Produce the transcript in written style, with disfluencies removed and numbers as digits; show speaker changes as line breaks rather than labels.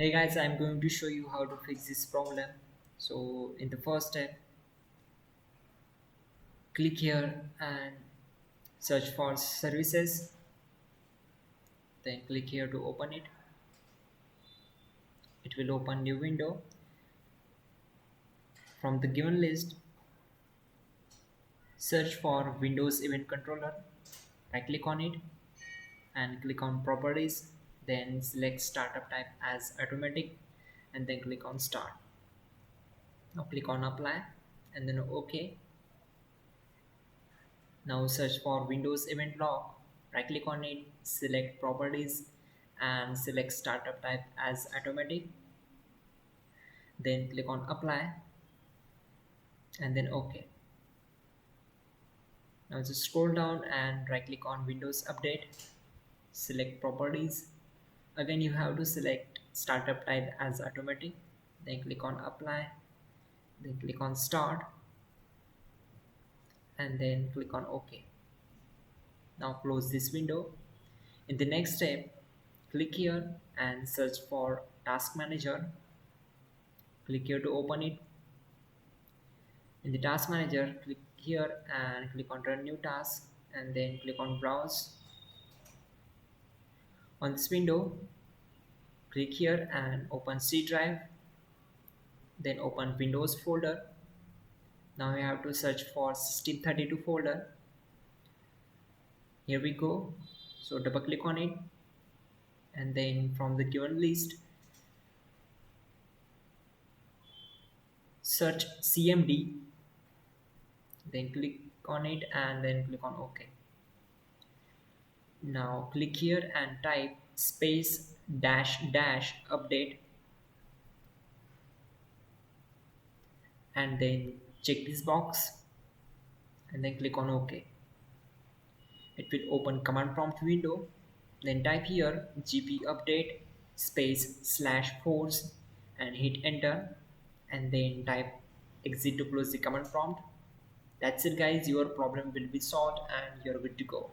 Hey guys, I'm going to show you how to fix this problem. So in the first step, click here and search for services. Then click here to open it. It will open new window. From the given list, search for Windows Event Controller. Right click on it and click on Properties. Then select Startup Type as Automatic and then click on Start. Now click on Apply and then OK. Now search for Windows Event Log, right click on it, select Properties and select Startup Type as Automatic. Then click on Apply and then OK. Now just scroll down and right click on Windows Update, select Properties. Again you have to select Startup Type as Automatic. Then click on Apply, then click on Start and then click on OK. Now close this window. In the next step, click here and search for Task Manager. Click here to open it. In the Task Manager, click here and click on Run New Task and then click on Browse. On this window, click here and open C drive. Then open Windows folder. Now you have to search for System32 folder. Here we go. So double click on it and then from the given list, search CMD, then click on it and then click on OK. Now click here and type space dash dash update and then check this box and then click on OK. It will open command prompt window. Then type here gp update space / force and hit enter and then type exit to close the command prompt. That's it guys, your problem will be solved and you're good to go.